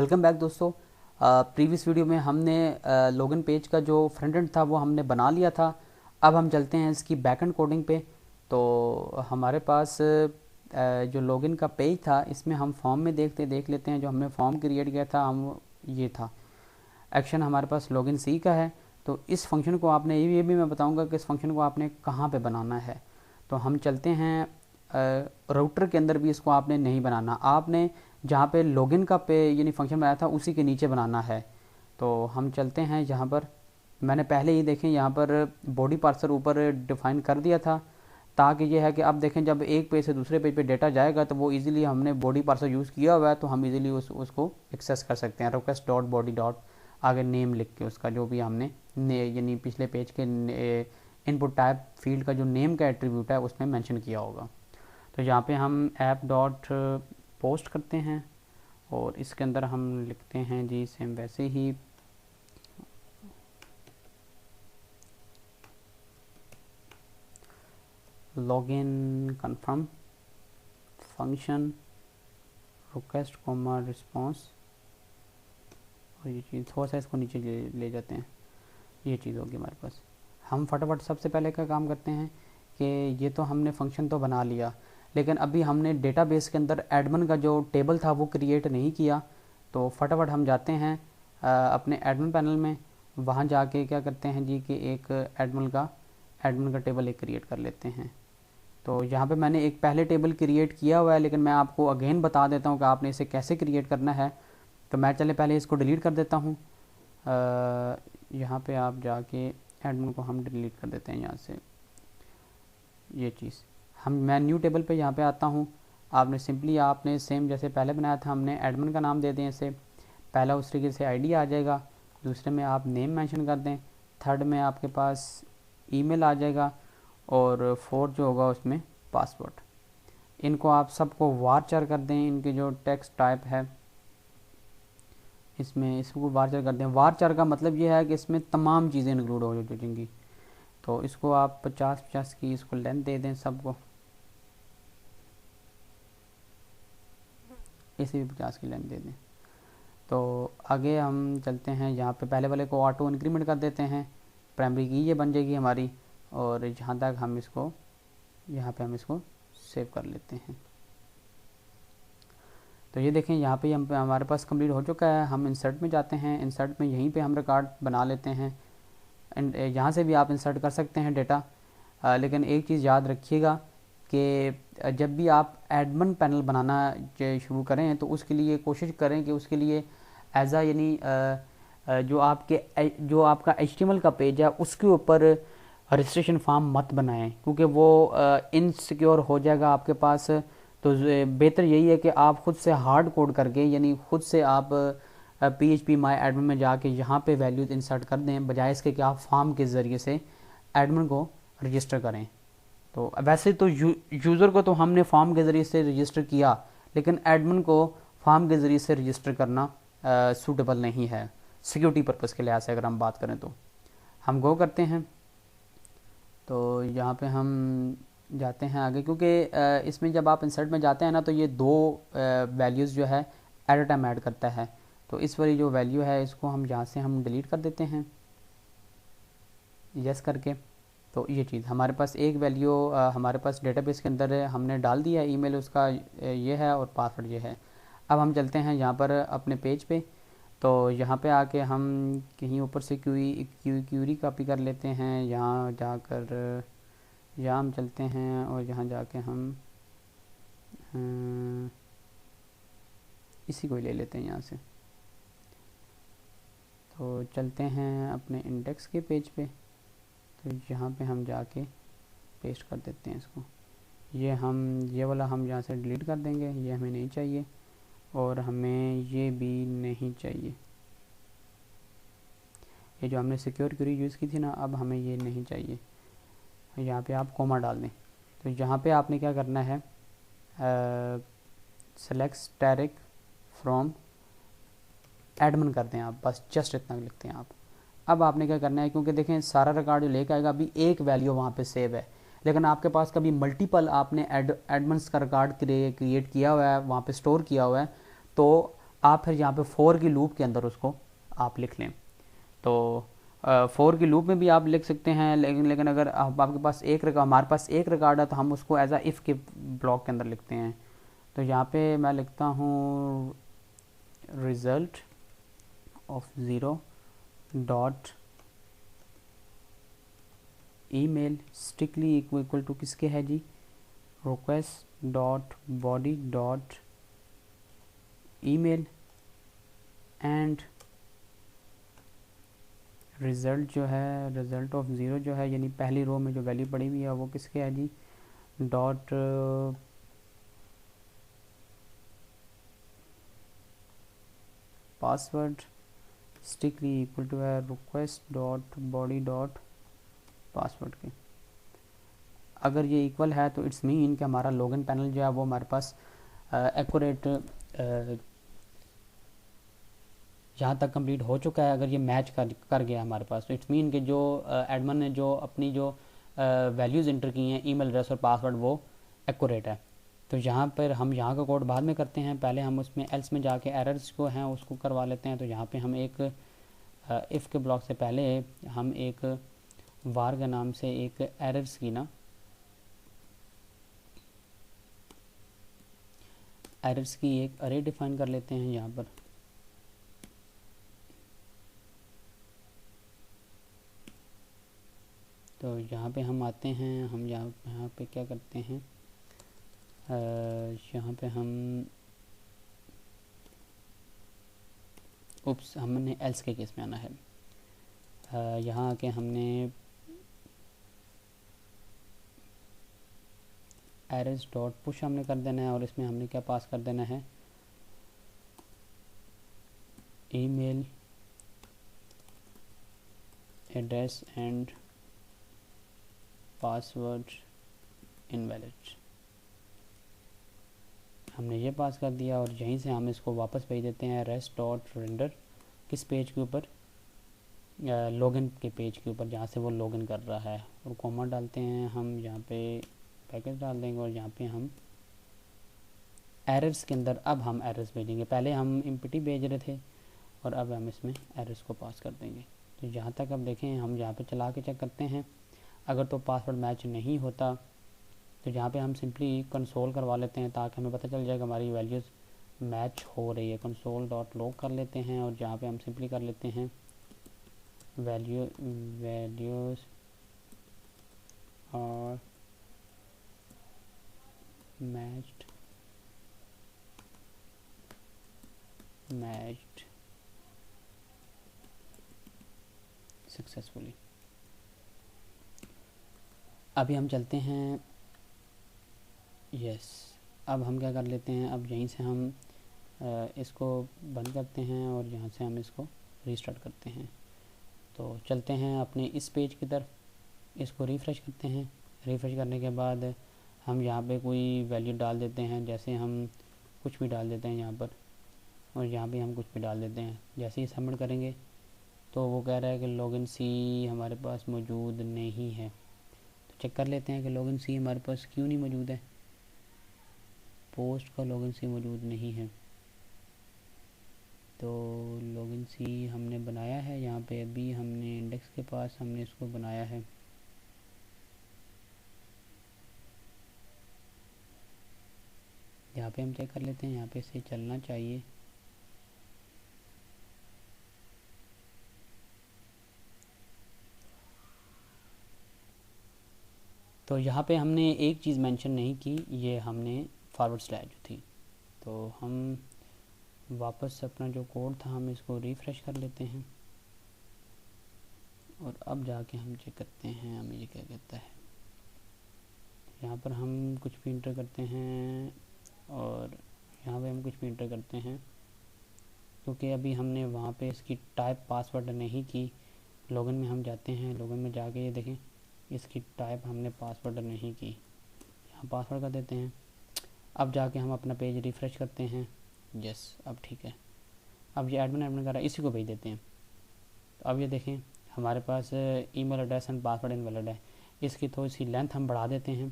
Welcome back दोस्तों। Previous video में हमने लॉगिन पेज का जो फ्रंट एंड था वो हमने बना लिया था। अब हम चलते हैं इसकी बैक एंड कोडिंग पे। तो हमारे पास जो लॉगिन का पेज था इसमें हम फॉर्म में देख लेते हैं। जो हमने फॉर्म क्रिएट किया था हम ये था एक्शन हमारे पास लॉगिन सी का है। तो इस फंक्शन को आपने ये भी मैं बताऊंगा कि इस फंक्शन को आपने कहाँ पे बनाना है। तो हम चलते हैं राउटर के अंदर भी इसको आपने नहीं बनाना, आपने जहाँ पे लॉगिन का पे यानी फंक्शन बनाया था उसी के नीचे बनाना है। तो हम चलते हैं यहाँ पर, मैंने पहले ही देखें यहाँ पर बॉडी पार्सर ऊपर डिफाइन कर दिया था, ताकि ये है कि अब देखें जब एक पेज से दूसरे पेज पे डेटा जाएगा तो वो इजीली हमने बॉडी पार्सर यूज़ किया हुआ है तो हम इजीली उसको एक्सेस कर सकते हैं। रिक्वेस्ट डॉट बॉडी डॉट आगे नेम लिख के उसका जो भी हमने यानी पिछले पेज के इनपुट टाइप फील्ड का जो नेम का एट्रीब्यूट है उसमें मेंशन किया होगा। तो यहाँ पे हम ऐप डॉट पोस्ट करते हैं और इसके अंदर हम लिखते हैं जी सेम वैसे ही login confirm function request comma response, और ये चीज़ थोड़ा सा इसको नीचे ले जाते हैं। ये चीज़ होगी हमारे पास। हम फटाफट सबसे पहले का काम करते हैं कि ये तो हमने फंक्शन तो बना लिया, लेकिन अभी हमने डेटाबेस के अंदर एडमिन का जो टेबल था वो क्रिएट नहीं किया। तो फटाफट हम जाते हैं अपने एडमिन पैनल में, वहाँ जाके क्या करते हैं जी कि एक एडमिन का टेबल एक क्रिएट कर लेते हैं। तो यहाँ पे मैंने एक पहले टेबल क्रिएट किया हुआ है, लेकिन मैं आपको अगेन बता देता हूँ कि आपने इसे कैसे क्रिएट करना है। तो मैं चले पहले इसको डिलीट कर देता हूँ। यहाँ पे आप जाके एडमिन को हम डिलीट कर देते हैं यहाँ से। ये चीज़ मैं न्यू टेबल पे यहाँ पे आता हूँ। आपने सेम जैसे पहले बनाया था हमने एडमिन का नाम दे दें इसे। पहला उस तरीके से आईडी आ जाएगा, दूसरे में आप नेम मेंशन कर दें, थर्ड में आपके पास ईमेल आ जाएगा और फोर्थ जो होगा उसमें पासवर्ड। इनको आप सबको वारचर कर दें, इनके जो टेक्स्ट टाइप है इसमें इसको वारचर कर दें। वारचर का मतलब ये है कि इसमें तमाम चीज़ें इंक्लूड हो जाएंगी। तो इसको आप 50-50 की इसको लेंथ दे दें सबको, इसे भी 50 की लेंथ दे दें। तो आगे हम चलते हैं, यहाँ पे पहले वाले को ऑटो इंक्रीमेंट कर देते हैं, प्राइमरी की ये बन जाएगी हमारी। और जहाँ तक हम इसको यहाँ पे हम इसको सेव कर लेते हैं। तो ये देखें यहाँ पे हमारे पास कंप्लीट हो चुका है। हम इंसर्ट में जाते हैं, इंसर्ट में यहीं पे हम रिकॉर्ड बना लेते हैं। एंड यहाँ से भी आप इंसर्ट कर सकते हैं डेटा, लेकिन एक चीज़ याद रखिएगा कि जब भी आप एडमिन पैनल बनाना शुरू करें तो उसके लिए कोशिश करें कि उसके लिए एज आ यानी जो आपका HTML का पेज है उसके ऊपर रजिस्ट्रेशन फॉर्म मत बनाएं, क्योंकि वो इनसिक्योर हो जाएगा आपके पास। तो बेहतर यही है कि आप खुद से हार्ड कोड करके यानी खुद से आप PHP माई एडमिन में जाके यहाँ पे वैल्यूज इंसर्ट कर दें, बजाय इसके कि आप फॉर्म के ज़रिए से एडमिन को रजिस्टर करें। तो वैसे तो यूज़र को तो हमने फॉर्म के ज़रिए से रजिस्टर किया, लेकिन एडमिन को फॉर्म के ज़रिए से रजिस्टर करना सूटेबल नहीं है सिक्योरिटी पर्पज़ के लिहाज से अगर हम बात करें। तो हम गो करते हैं। तो यहाँ पे हम जाते हैं आगे, क्योंकि इसमें जब आप इंसर्ट में जाते हैं ना तो ये दो वैल्यूज़ जो है एट अ टाइम ऐड करता है। तो इस वाली जो वैल्यू है इसको हम यहाँ से हम डिलीट कर देते हैं यस करके। तो ये चीज़ हमारे पास एक वैल्यू हमारे पास डेटाबेस के अंदर हमने डाल दिया, ईमेल उसका ये है और पासवर्ड ये है। अब हम चलते हैं यहाँ पर अपने पेज पे। तो यहाँ पे आके हम कहीं ऊपर से क्यूरी कॉपी कर लेते हैं। यहाँ जाकर यहाँ हम चलते हैं और यहाँ जाके हम इसी को ही ले लेते हैं यहाँ से। तो चलते हैं अपने इंडेक्स के पेज पे। तो यहाँ पे हम जाके पेस्ट कर देते हैं इसको। ये वाला हम यहाँ से डिलीट कर देंगे, ये हमें नहीं चाहिए और हमें ये भी नहीं चाहिए। ये जो हमने सिक्योर क्वेरी यूज़ की थी ना, अब हमें ये नहीं चाहिए। यहाँ पे आप कोमा डाल दें। तो यहाँ पे आपने क्या करना है, सेलेक्ट स्टैटिक फ्रॉम एडमिन करते हैं आप, बस जस्ट इतना लिखते हैं आप। अब आपने क्या करना है, क्योंकि देखें सारा रिकॉर्ड जो लेकर आएगा अभी एक वैल्यू वहाँ पे सेव है, लेकिन आपके पास कभी मल्टीपल आपने एडमिन्स का रिकॉर्ड क्रिएट किया हुआ है, वहाँ पे स्टोर किया हुआ है, तो आप फिर यहाँ पे फॉर की लूप के अंदर उसको आप लिख लें। तो फॉर की लूप में भी आप लिख सकते हैं, लेकिन अगर आपके पास हमारे पास एक रिकॉर्ड है तो हम उसको एज अ इफ़ के ब्लॉक के अंदर लिखते हैं। तो यहाँ पे मैं लिखता हूँ result of zero dot email strictly equal to किसके है जी, request dot body dot email and result जो है, रिज़ल्ट ऑफ ज़ीरो जो है, यानी पहली रो में जो वैल्यू पड़ी हुई है वो किसके है जी, dot password strictly equal to है request dot body dot password के। अगर ये इक्वल है तो इट्स मीन कि हमारा लॉगिन पैनल जो है वो हमारे पास एक्यूरेट यहाँ तक कंप्लीट हो चुका है। अगर ये मैच कर गया हमारे पास तो इट्स मीन कि जो एडमिन ने जो अपनी जो वैल्यूज़ इंटर की हैं ईमेल एड्रेस और पासवर्ड वो एक्यूरेट है। तो यहाँ पर हम यहाँ का कोड बाद में करते हैं, पहले हम उसमें एल्स में जाके एरर्स को हैं उसको करवा लेते हैं। तो यहाँ पे हम एक इफ़ के ब्लॉक से पहले हम एक वार के नाम से एक एरर्स की ना एरर्स की एक अरे डिफाइन कर लेते हैं यहाँ पर। तो यहाँ पे हम आते हैं, हम यहाँ पे क्या करते हैं, यहाँ पे हम हमने एल्स के केस में आना है। यहाँ आके हमने एरर्स डॉट पुश हमने कर देना है और इसमें हमने क्या पास कर देना है, email address and password invalid. हमने ये पास कर दिया और यहीं से हम इसको वापस भेज देते हैं रेस्ट डॉट रेंडर किस पेज के ऊपर, लॉगिन के पेज के ऊपर जहाँ से वो लॉगिन कर रहा है। और कॉमा डालते हैं हम यहाँ पे, पैकेज डाल देंगे और यहाँ पे हम एरर्स के अंदर अब हम एरर्स भेजेंगे। पहले हम इम्पिटी भेज रहे थे और अब हम इसमें एरर्स को पास कर देंगे। तो यहाँ तक अब देखें, हम यहाँ पे चला के चेक करते हैं। अगर तो पासवर्ड मैच नहीं होता तो यहाँ पे हम सिंपली कंसोल करवा लेते हैं ताकि हमें पता चल जाएगा हमारी वैल्यूज़ मैच हो रही है। कंसोल डॉट लॉग कर लेते हैं और जहाँ पे हम सिंपली कर लेते हैं वैल्यूज़ और मैच्ड सक्सेसफुली। अभी हम चलते हैं, यस अब हम क्या कर लेते हैं, अब यहीं से हम इसको बंद करते हैं और यहाँ से हम इसको रीस्टार्ट करते हैं। तो चलते हैं अपने इस पेज की तरफ, इसको रिफ़्रेश करते हैं। रिफ़्रेश करने के बाद हम यहाँ पे कोई वैल्यू डाल देते हैं, जैसे हम कुछ भी डाल देते हैं यहाँ पर और यहाँ पे हम कुछ भी डाल देते हैं। जैसे ही सबमिट करेंगे तो वो कह रहा है कि लॉगिन सी हमारे पास मौजूद नहीं है। तो चेक कर लेते हैं कि लॉगिन सी हमारे पास क्यों नहीं मौजूद है। पोस्ट का लॉगिन सी मौजूद नहीं है। तो लॉगिन सी हमने बनाया है यहाँ पे, अभी हमने इंडेक्स के पास हमने इसको बनाया है। यहाँ पे हम चेक कर लेते हैं, यहाँ पे से चलना चाहिए। तो यहाँ पे हमने एक चीज़ मेंशन नहीं की, ये हमने फॉरवर्ड स्लैश जो थी। तो हम वापस अपना जो कोड था हम इसको रिफ़्रेश कर लेते हैं और अब जाके हम चेक करते हैं हमें ये क्या कहता है। यहाँ पर हम कुछ भी इंटर करते हैं और यहाँ पे हम कुछ भी इंटर करते हैं, क्योंकि अभी हमने वहाँ पे इसकी टाइप पासवर्ड नहीं की। लॉगिन में हम जाते हैं, लॉगिन में जाके ये देखें इसकी टाइप हमने पासवर्ड नहीं की, यहाँ पासवर्ड कर देते हैं। अब जाके हम अपना पेज रिफ़्रेश करते हैं, यस अब ठीक है। अब ये एडमिन कर रहा है, इसी को भेज देते हैं। तो अब ये देखें हमारे पास email address and password invalid है। इसकी थोड़ी सी लेंथ हम बढ़ा देते हैं,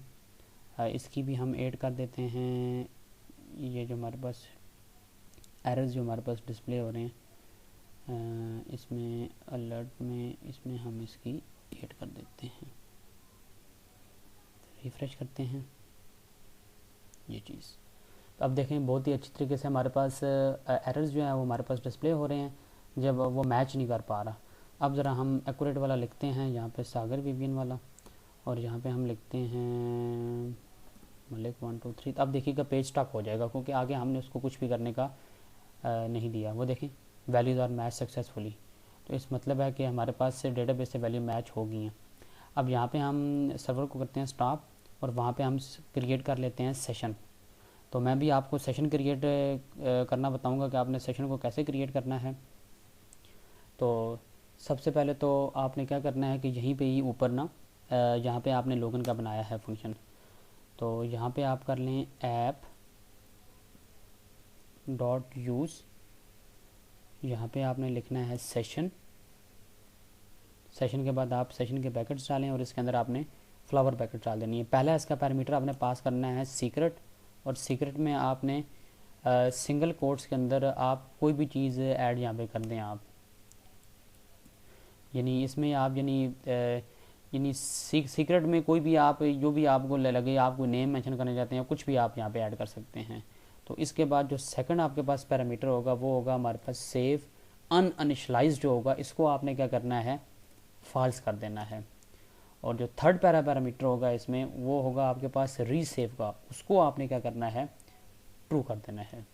इसकी भी हम ऐड कर देते हैं। ये जो हमारे पास एरर्स जो हमारे पास डिस्प्ले हो रहे हैं इसमें अलर्ट में इसमें हम इसकी ऐड कर देते हैं, रिफ़्रेश करते हैं ये चीज़। तो अब देखें बहुत ही अच्छी तरीके से हमारे पास एरर्स जो हैं वो हमारे पास डिस्प्ले हो रहे हैं जब वो मैच नहीं कर पा रहा। अब ज़रा हम एक्यूरेट वाला लिखते हैं यहाँ पे, सागर वीवीएन वाला, और यहाँ पे हम लिखते हैं मलिक 1 2 3। अब देखिएगा पेज स्टक हो जाएगा क्योंकि आगे हमने उसको कुछ भी करने का नहीं दिया। वो देखें वैल्यूज़ आर मैच सक्सेसफुली, तो इस मतलब है कि हमारे पास से डेटाबेस से वैल्यू मैच हो गई हैं। अब यहाँ पे हम सर्वर को करते हैं स्टॉप और वहाँ पे हम क्रिएट कर लेते हैं सेशन। तो मैं भी आपको सेशन क्रिएट करना बताऊँगा कि आपने सेशन को कैसे क्रिएट करना है। तो सबसे पहले तो आपने क्या करना है कि यहीं पे ही ऊपर ना यहाँ पे आपने लॉगिन का बनाया है फंक्शन, तो यहाँ पे आप कर लें ऐप डॉट यूज़, यहाँ पे आपने लिखना है सेशन। सेशन के बाद आप सेशन के पैकेट्स डालें और इसके अंदर आपने फ्लावर पैकेट डाल देनी है। पहला इसका पैरामीटर आपने पास करना है सीक्रेट, और सीक्रेट में आपने सिंगल कोट्स के अंदर आप कोई भी चीज़ ऐड यहाँ पे कर दें आप, यानी इसमें आप यानी सीक्रेट में कोई भी आप जो भी आपको लगे, आप कोई नेम मेंशन करना चाहते हैं कुछ भी आप यहाँ पे ऐड कर सकते हैं। तो इसके बाद जो सेकंड आपके पास पैरामीटर होगा वो होगा हमारे पास सेव अनइनिशियलाइज्ड जो होगा, इसको आपने क्या करना है फॉल्स कर देना है। और जो थर्ड पैरामीटर होगा इसमें वो होगा आपके पास रीसेव का, उसको आपने क्या करना है ट्रू कर देना है।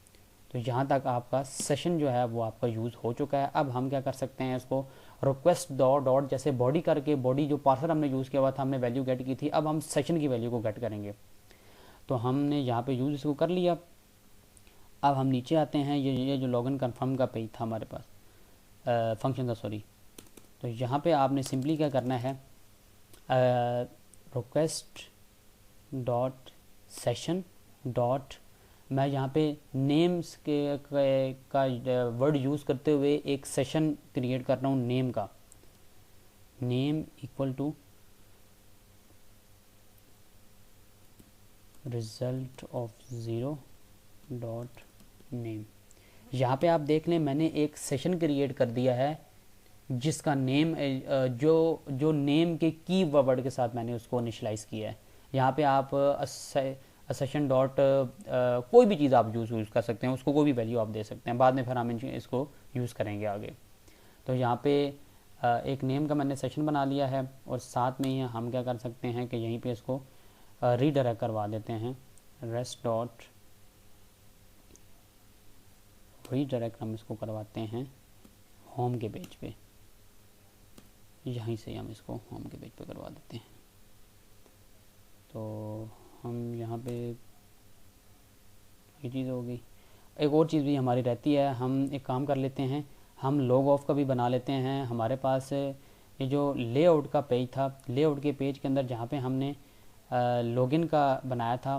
तो यहाँ तक आपका सेशन जो है वो आपका यूज़ हो चुका है। अब हम क्या कर सकते हैं इसको रिक्वेस्ट डॉट जैसे बॉडी करके, बॉडी जो पार्सर हमने यूज़ किया हुआ था हमने वैल्यू गेट की थी, अब हम सेशन की वैल्यू को गेट करेंगे। तो हमने यहाँ पे यूज़ इसको कर लिया। अब हम नीचे आते हैं, ये जो लॉगिन कन्फर्म का पेज था हमारे पास फंक्शन का, सॉरी। तो यहाँ पे आपने सिंपली क्या करना है रिक्वेस्ट डॉट सेशन डॉट, मैं यहाँ पे नेम्स का वर्ड यूज़ करते हुए एक सेशन क्रिएट कर रहा हूँ नेम का, name equal to result of 0 dot name. यहाँ पे आप देख लें मैंने एक सेशन क्रिएट कर दिया है जिसका नेम जो नेम के की वर्ड के साथ मैंने उसको इनिशियलाइज किया है। यहाँ पे आप सेशन डॉट कोई भी चीज़ आप यूज़ कर सकते हैं, उसको कोई भी वैल्यू आप दे सकते हैं, बाद में फिर हम इसको यूज़ करेंगे आगे। तो यहाँ पे एक नेम का मैंने सेशन बना लिया है और साथ में ही हम क्या कर सकते हैं कि यहीं पे इसको रीडायरेक्ट करवा देते हैं, रेस्ट डॉट रीडायरेक्ट हम इसको करवाते हैं होम के पेज पे, यहीं से हम इसको होम के पेज पे करवा देते हैं। तो हम यहाँ पे ये चीज़ होगी। एक और चीज़ भी हमारी रहती है, हम एक काम कर लेते हैं, हम लॉग ऑफ का भी बना लेते हैं। हमारे पास ये जो लेआउट का पेज था, लेआउट के पेज के अंदर जहाँ पे हमने लॉगिन का बनाया था,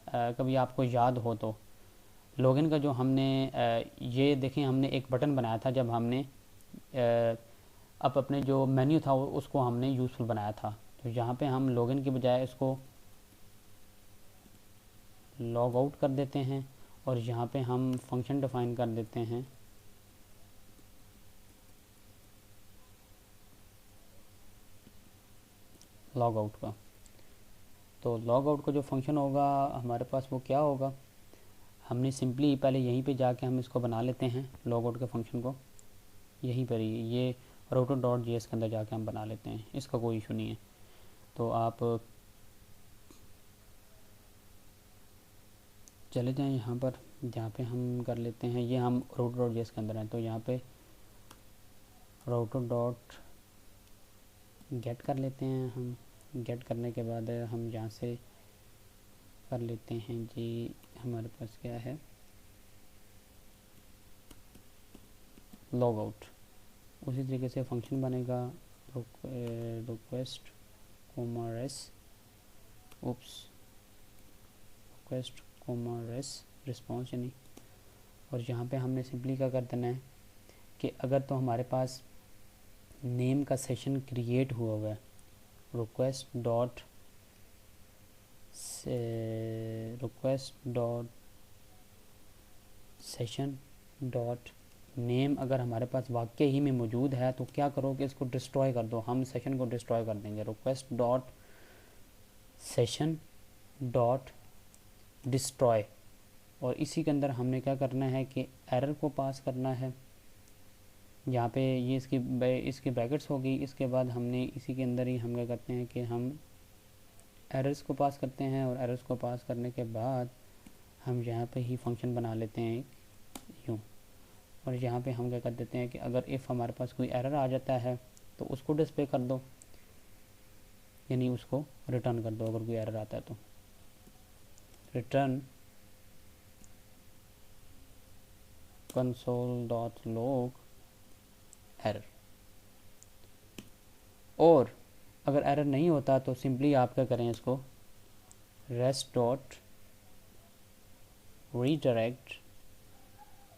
कभी आपको याद हो तो लॉगिन का जो हमने ये देखें हमने एक बटन बनाया था जब हमने अब अपने जो मेन्यू था उसको हमने यूज़फुल बनाया था। तो यहाँ पे हम लॉगिन की बजाय इसको लॉग आउट कर देते हैं और यहाँ पे हम फंक्शन डिफाइन कर देते हैं लॉग आउट का। तो लॉग आउट का जो फंक्शन होगा हमारे पास वो क्या होगा, हमने सिंपली पहले यहीं पे जाके हम इसको बना लेते हैं लॉग आउट के फंक्शन को, यहीं पर ही ये router डॉट JS के अंदर जाके हम बना लेते हैं, इसका कोई इशू नहीं है। तो आप चले जाएं यहाँ पर जहाँ पे हम कर लेते हैं, ये हम router डॉट JS के अंदर हैं, तो यहाँ पे router डॉट गेट कर लेते हैं। हम गेट करने के बाद हम यहाँ से कर लेते हैं जी, हमारे पास क्या है लॉग आउट। उसी तरीके से फंक्शन बनेगा request comma res request comma res response यानी, और यहाँ पे हमने सिंपली क्या कर देना है कि अगर तो हमारे पास नेम का सेशन क्रिएट हुआ है request dot session dot name अगर हमारे पास वाकई ही में मौजूद है तो क्या करो कि इसको डिस्ट्रॉय कर दो, हम सेशन को डिस्ट्रॉय कर देंगे। Request dot session dot destroy, और इसी के अंदर हमने क्या करना है कि एरर को पास करना है। यहाँ पे ये इसकी ब्रैकेट्स होगी, इसके बाद हमने इसी के अंदर ही हम क्या करते हैं कि हम एरर्स को पास करते हैं, और एरर्स को पास करने के बाद हम यहाँ पे ही फंक्शन बना लेते हैं यूँ, और यहाँ पे हम क्या कर देते हैं कि अगर इफ़ हमारे पास कोई एरर आ जाता है तो उसको डिस्प्ले कर दो, यानी उसको रिटर्न कर दो अगर कोई एरर आता है तो। रिटर्न console.log एरर, और अगर एरर नहीं होता तो सिंपली आप क्या करें, इसको रेस्ट डॉट रीडायरेक्ट,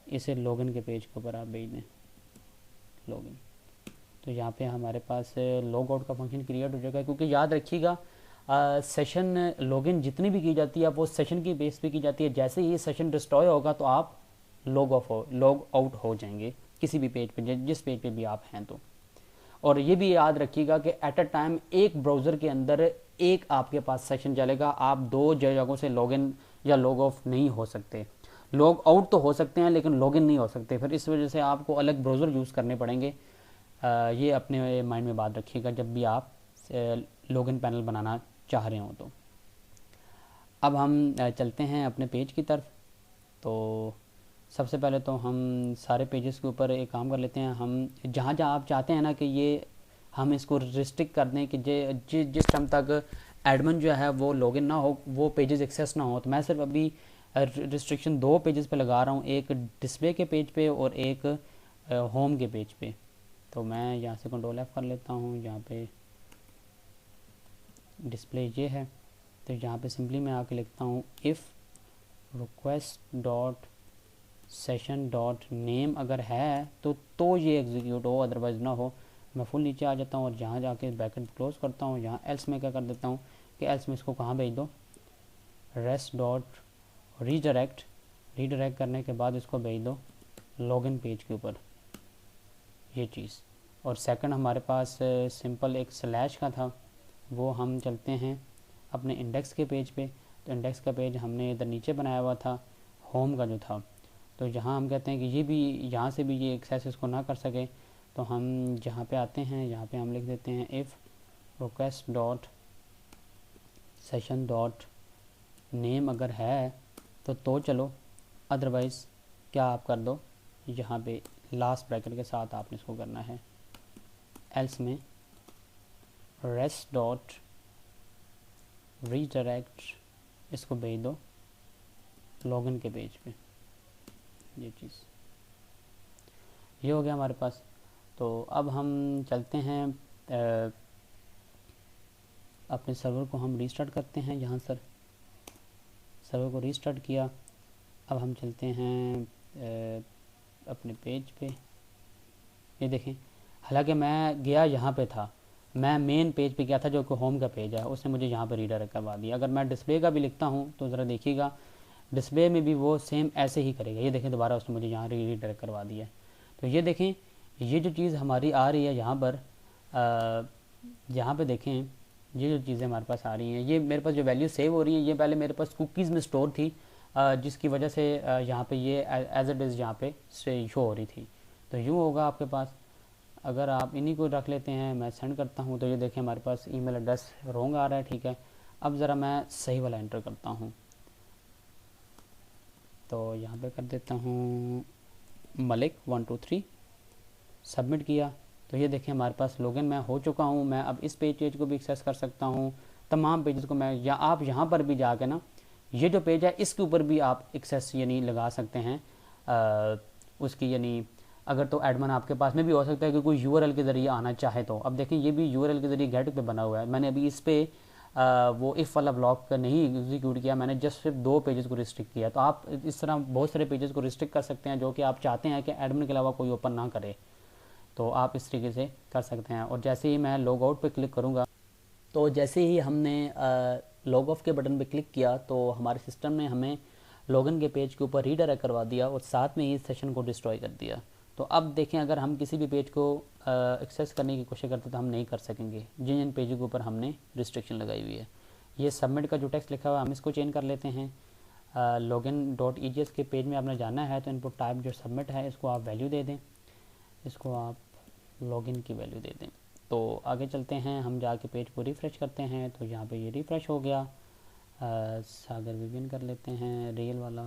इसे लॉगिन के पेज के ऊपर आप भेज दें, लॉगिन। तो यहाँ पे हमारे पास लॉग आउट का फंक्शन क्रिएट हो जाएगा, क्योंकि याद रखिएगा सेशन लॉगिन जितनी भी की जाती है वो सेशन की बेस पे की जाती है। जैसे ही सेशन डिस्ट्रॉय होगा तो आप लॉग आउट हो जाएंगे किसी भी पेज पे, जिस पेज पे भी आप हैं तो। और ये भी याद रखिएगा कि एट अ टाइम एक ब्राउज़र के अंदर एक आपके पास सेशन चलेगा, आप दो जगहों से लॉगिन या लॉग ऑफ नहीं हो सकते। लॉग आउट तो हो सकते हैं लेकिन लॉगिन नहीं हो सकते, फिर इस वजह से आपको अलग ब्राउज़र यूज़ करने पड़ेंगे। ये अपने माइंड में बात रखिएगा जब भी आप लॉगिन पैनल बनाना चाह रहे हो तो। अब हम चलते हैं अपने पेज की तरफ। तो सबसे पहले तो हम सारे पेजेस के ऊपर एक काम कर लेते हैं, हम जहाँ जहाँ आप चाहते हैं ना कि ये हम इसको रिस्ट्रिक्ट कर दें कि जिस टाइम तक एडमिन जो है वो लॉगिन ना हो, वो पेजेस एक्सेस ना हो, तो मैं सिर्फ अभी रिस्ट्रिक्शन 2 पेजेस पे लगा रहा हूँ, एक डिस्प्ले के पेज पे और एक होम के पेज पे। तो मैं यहाँ से कंट्रोल F कर लेता हूँ, यहाँ पे डिस्प्ले ये है, तो यहाँ पे सिंपली मैं आके लिखता हूँ if request dot session dot name अगर है तो ये एग्जीक्यूट हो, अदरवाइज़ ना हो। मैं फुल नीचे आ जाता हूँ और जहाँ जाके ब्रैकेट क्लोज करता हूँ, यहाँ एल्स में क्या कर देता हूँ कि एल्स में इसको कहाँ भेज दो, रेस्ट डॉट रीडायरेक्ट करने के बाद इसको भेज दो लॉगिन पेज के ऊपर, ये चीज़। और सेकंड हमारे पास सिंपल एक स्लैश का था, वो हम चलते हैं अपने इंडेक्स के पेज पे। तो इंडेक्स का पेज हमने इधर नीचे बनाया हुआ था, होम का जो था, तो जहाँ हम कहते हैं कि ये भी यहाँ से भी ये एक्सेस इसको ना कर सके, तो हम जहाँ पे आते हैं यहाँ पे हम लिख देते हैं if request dot session dot name अगर है तो चलो, अदरवाइज़ क्या आप कर दो, यहाँ पे लास्ट ब्रैकेट के साथ आपने इसको करना है, एल्स में रेस्ट डॉट रीडायरेक्ट इसको भेज दो लॉगिन के पेज पे, ये चीज़। ये हो गया हमारे पास। तो अब हम चलते हैं अपने सर्वर को हम रीस्टार्ट करते हैं। यहाँ सर सर्वर को रीस्टार्ट किया, अब हम चलते हैं अपने पेज पे। ये देखें, हालांकि मैं गया यहाँ पे था, मैं मेन पेज पे गया था जो कि होम का पेज है, उसने मुझे यहाँ पे रीडायरेक्ट करवा दिया। अगर मैं डिस्प्ले का भी लिखता हूँ तो ज़रा देखिएगा, डिस्प्ले में भी वो सेम ऐसे ही करेगा। ये देखें, दोबारा उसने मुझे यहाँ रीडायरेक्ट करवा दिया। तो ये देखें, ये जो चीज़ हमारी आ रही है यहाँ पर, यहाँ पे देखें, ये जो चीज़ें हमारे पास आ रही हैं, ये मेरे पास जो वैल्यू सेव हो रही है, ये पहले मेरे पास कुकीज़ में स्टोर थी, जिसकी वजह से यहाँ पे ये एज इट इज़ यहाँ पे शो हो रही थी। तो यूँ होगा आपके पास, अगर आप इन्हीं को रख लेते हैं, मैं सेंड करता हूँ, तो ये देखें हमारे पास ईमेल एड्रेस रॉन्ग आ रहा है, ठीक है। अब ज़रा मैं सही वाला एंटर करता हूँ, तो यहाँ पे कर देता हूँ मलिक 123, सबमिट किया। तो ये देखें हमारे पास लॉगिन मैं हो चुका हूँ। मैं अब इस पेज को भी एक्सेस कर सकता हूँ, तमाम पेजेस को मैं, या आप यहाँ पर भी जाके ना, ये जो पेज है इसके ऊपर भी आप एक्सेस यानी लगा सकते हैं उसकी, यानी अगर तो एडमिन आपके पास में भी हो सकता है कि कोई यूआरएल के ज़रिए आना चाहे तो। अब देखें, ये भी यूआरएल के ज़रिए गेट पे बना हुआ है। मैंने अभी इस पर वो इफ़ वाला ब्लॉक नहीं एग्जीक्यूट किया, मैंने जस्ट सिर्फ 2 पेजेस को रिस्ट्रिक्ट किया। तो आप इस तरह बहुत सारे पेजेस को रिस्ट्रिक्ट कर सकते हैं जो कि आप चाहते हैं कि एडमिन के अलावा कोई ओपन ना करे, तो आप इस तरीके से कर सकते हैं। और जैसे ही मैं लॉग आउट पे क्लिक करूँगा, तो जैसे ही हमने लॉग ऑफ के बटन पे क्लिक किया तो हमारे सिस्टम ने हमें लॉगिन के पेज के ऊपर रीडायरेक्ट करवा दिया और साथ में ही सेशन को डिस्ट्रॉय कर दिया। तो अब देखें, अगर हम किसी भी पेज को एक्सेस करने की कोशिश करते तो हम नहीं कर सकेंगे जिन जिन पेजों के ऊपर हमने रिस्ट्रिक्शन लगाई हुई है। ये सबमिट का जो टेक्स्ट लिखा हुआ है हम इसको चेंज कर लेते हैं। login.egs के पेज में आपने जाना है तो इनपुट टाइप जो सबमिट है इसको आप वैल्यू दे दें, इसको आप लॉगिन की वैल्यू दे दें। तो आगे चलते हैं, हम जाके पेज को रिफ़्रेश करते हैं तो यहाँ पे ये रिफ़्रेश हो गया। सागर विभिन्न कर लेते हैं, रियल वाला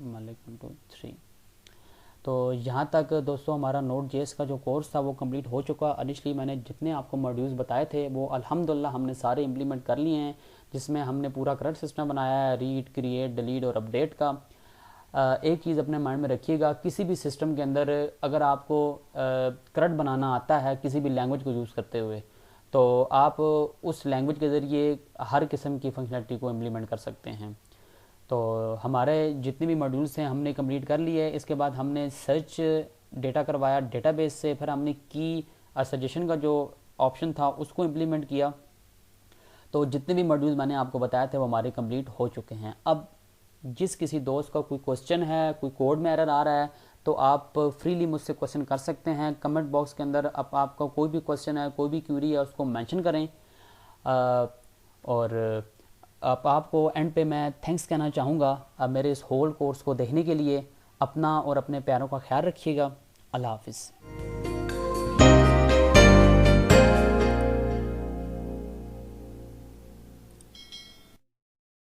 मलिक 1 2 3। तो यहाँ तक दोस्तों हमारा Node.js का जो कोर्स था वो कंप्लीट हो चुका। इनिशियली मैंने जितने आपको मॉड्यूल्स बताए थे वो अल्हम्दुलिल्लाह हमने सारे इम्प्लीमेंट कर लिए हैं, जिसमें हमने पूरा करंट सिस्टम बनाया है, रीड, क्रिएट, डिलीट और अपडेट का। एक चीज़ अपने माइंड में रखिएगा, किसी भी सिस्टम के अंदर अगर आपको करंट बनाना आता है किसी भी लैंग्वेज को यूज़ करते हुए, तो आप उस लैंग्वेज के ज़रिए हर किस्म की फंक्शनलिटी को इम्प्लीमेंट कर सकते हैं। तो हमारे जितने भी मॉड्यूल्स हैं हमने कंप्लीट कर लिए। इसके बाद हमने सर्च डेटा करवाया डेटाबेस से, फिर हमने की सजेशन का जो ऑप्शन था उसको इम्प्लीमेंट किया। तो जितने भी मॉड्यूल्स मैंने आपको बताया थे वो हमारे कंप्लीट हो चुके हैं। अब जिस किसी दोस्त का कोई क्वेश्चन है, कोई कोड में एरर आ रहा है, तो आप फ्रीली मुझसे क्वेश्चन कर सकते हैं कमेंट बॉक्स के अंदर। अब आपका कोई भी क्वेश्चन है, कोई भी क्यूरी है, उसको मेंशन करें। और अब आपको एंड पे मैं थैंक्स कहना चाहूँगा मेरे इस होल कोर्स को देखने के लिए। अपना और अपने प्यारों का ख्याल रखिएगा। अल्लाह हाफिज़।